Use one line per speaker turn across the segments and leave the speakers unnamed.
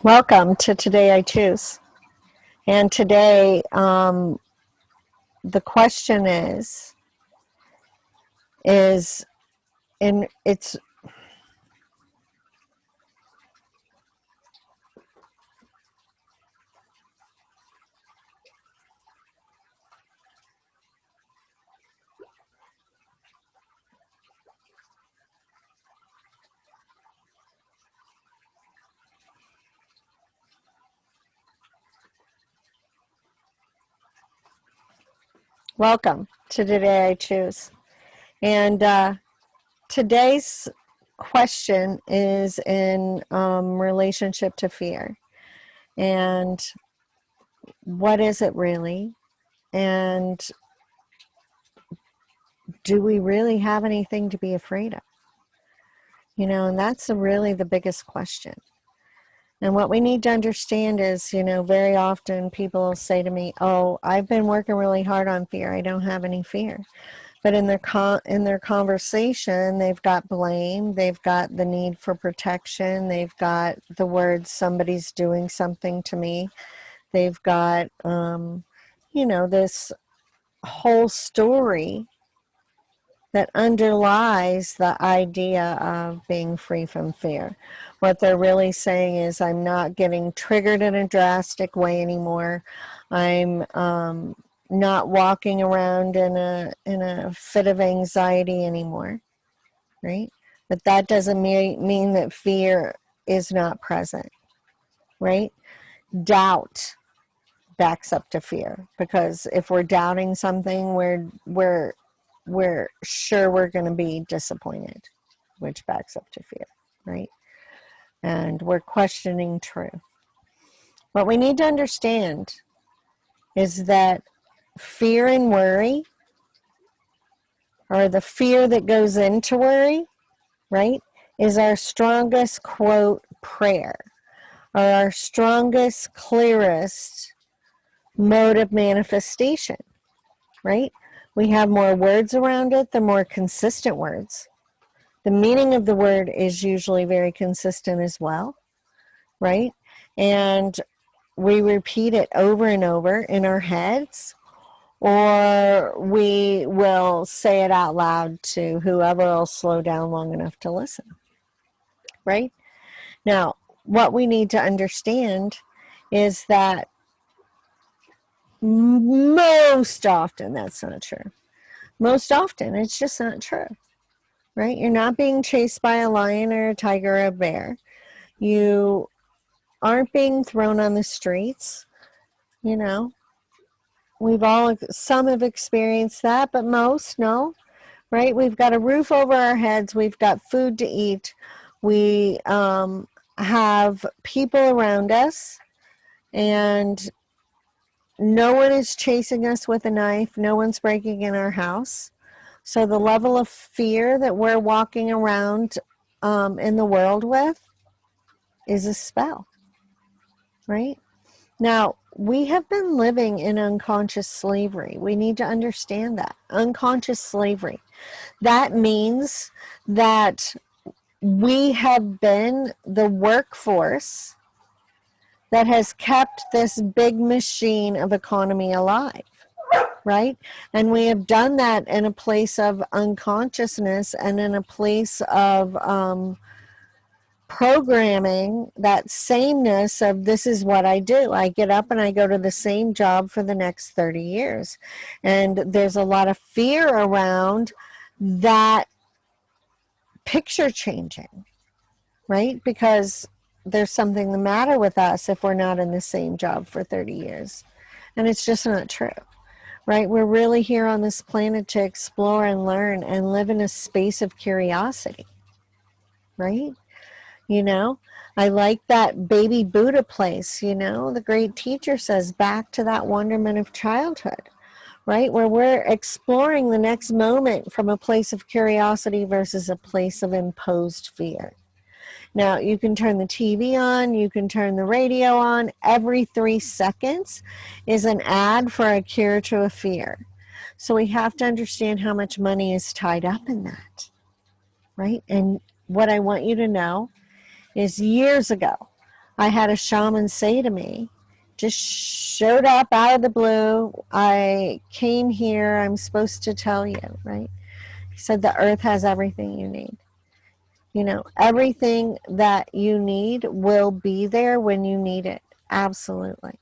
Welcome to Today I Choose. And today, the question is, it's, welcome to Today I Choose. And today's question is in relationship to fear. And what is it really? And do we really have anything to be afraid of? And that's really the biggest question. And what we need to understand is, very often people will say to me, oh, I've been working really hard on fear. I don't have any fear. But in their conversation, they've got blame. They've got the need for protection. They've got the words, somebody's doing something to me. They've got, this whole story that underlies the idea of being free from fear. What they're really saying is, I'm not getting triggered in a drastic way anymore. I'm not walking around in a fit of anxiety anymore, right? But that doesn't mean that fear is not present, right? Doubt backs up to fear, because if we're doubting something, we're sure we're going to be disappointed, which backs up to fear, right? And we're questioning truth. What we need to understand is that fear and worry, or the fear that goes into worry, right, is our strongest, quote, prayer, or our strongest, clearest mode of manifestation, right? We have more words around it, the more consistent words. The meaning of the word is usually very consistent as well, right? And we repeat it over and over in our heads, or we will say it out loud to whoever will slow down long enough to listen, right? Now, what we need to understand is that most often that's not true. Most often it's just not true, right? You're not being chased by a lion or a tiger or a bear. You aren't being thrown on the streets. Some have experienced that, but most no, right? We've got a roof over our heads. We've got food to eat. We have people around us, and no one is chasing us with a knife. No one's breaking in our house. So the level of fear that we're walking around in the world with is a spell, right? Now, we have been living in unconscious slavery. We need to understand that. Unconscious slavery. That means that we have been the workforce that has kept this big machine of economy alive, right? And we have done that in a place of unconsciousness and in a place of programming, that sameness of, this is what I do. I get up and I go to the same job for the next 30 years. And there's a lot of fear around that picture changing, right? Because there's something the matter with us if we're not in the same job for 30 years. And it's just not true, right? We're really here on this planet to explore and learn and live in a space of curiosity, right? I like that baby Buddha place, the great teacher says, back to that wonderment of childhood, right? Where we're exploring the next moment from a place of curiosity versus a place of imposed fear. Now, you can turn the TV on, you can turn the radio on. Every 3 seconds is an ad for a cure to a fear. So we have to understand how much money is tied up in that, right? And what I want you to know is years ago, I had a shaman say to me, just showed up out of the blue, I came here, I'm supposed to tell you, right? He said, the earth has everything you need. You know, everything that you need will be there when you need it. Absolutely.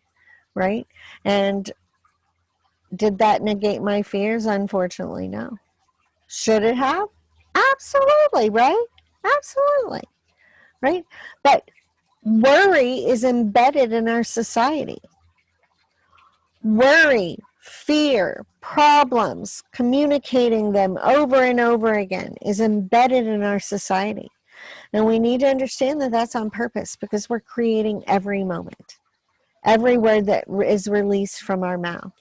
Right? And did that negate my fears? Unfortunately, no. Should it have? Absolutely, right? Absolutely. Right? But worry is embedded in our society. Worry, fear, problems, communicating them over and over again is embedded in our society. And we need to understand that that's on purpose, because we're creating every moment. Every word that is released from our mouth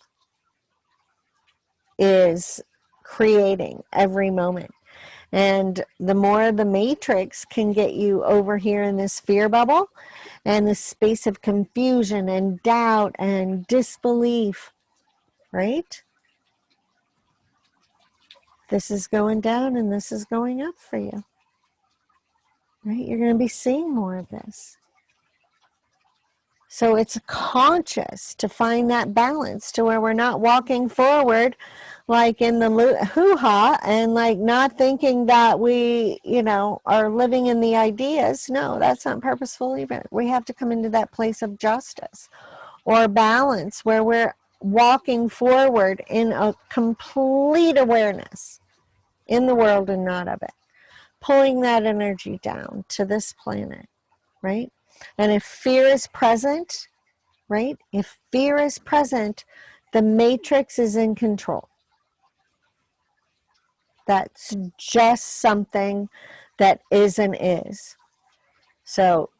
is creating every moment. And the more the matrix can get you over here in this fear bubble and this space of confusion and doubt and disbelief, right? This is going down and this is going up for you, right? You're going to be seeing more of this. So it's conscious to find that balance to where we're not walking forward like in the hoo-ha and like not thinking that we, you know, are living in the ideas. No, that's not purposeful either. We have to come into that place of justice or balance where we're walking forward in a complete awareness in the world and not of it. Pulling that energy down to this planet, right? And if fear is present, right? If fear is present, the matrix is in control. That's just something that is and is. So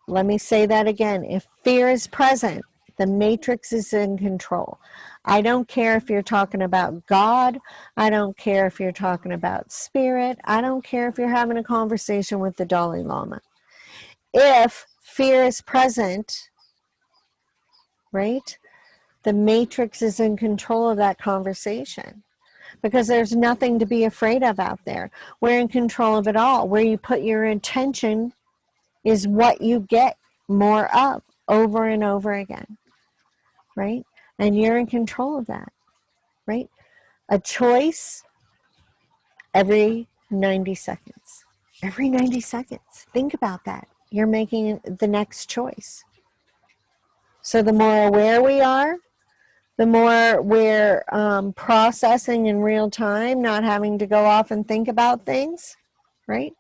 let me say that again. If fear is present, the matrix is in control. I don't care if you're talking about God. I don't care if you're talking about spirit. I don't care if you're having a conversation with the Dalai Lama. If fear is present, right, the matrix is in control of that conversation, because there's nothing to be afraid of out there. We're in control of it all. Where you put your intention is what you get more of over and over again, right? And you're in control of that, right? A choice every 90 seconds. Every 90 seconds. Think about that. You're making the next choice. So the more aware we are, the more we're processing in real time, not having to go off and think about things, right?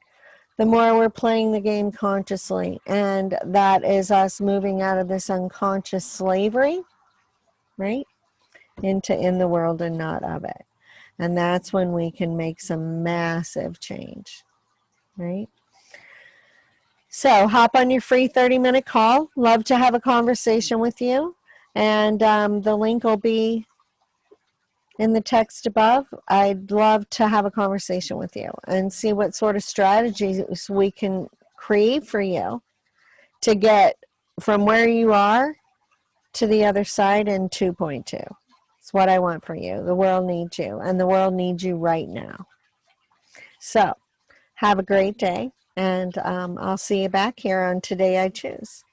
The more we're playing the game consciously. And that is us moving out of this unconscious slavery, right, into in the world and not of it. And that's when we can make some massive change, right? So hop on your free 30-minute call. Love to have a conversation with you. And the link will be in the text above. I'd love to have a conversation with you and see what sort of strategies we can create for you to get from where you are to the other side in 2.2. It's what I want for you. The world needs you, and the world needs you right now. So have a great day, and I'll see you back here on Today I Choose.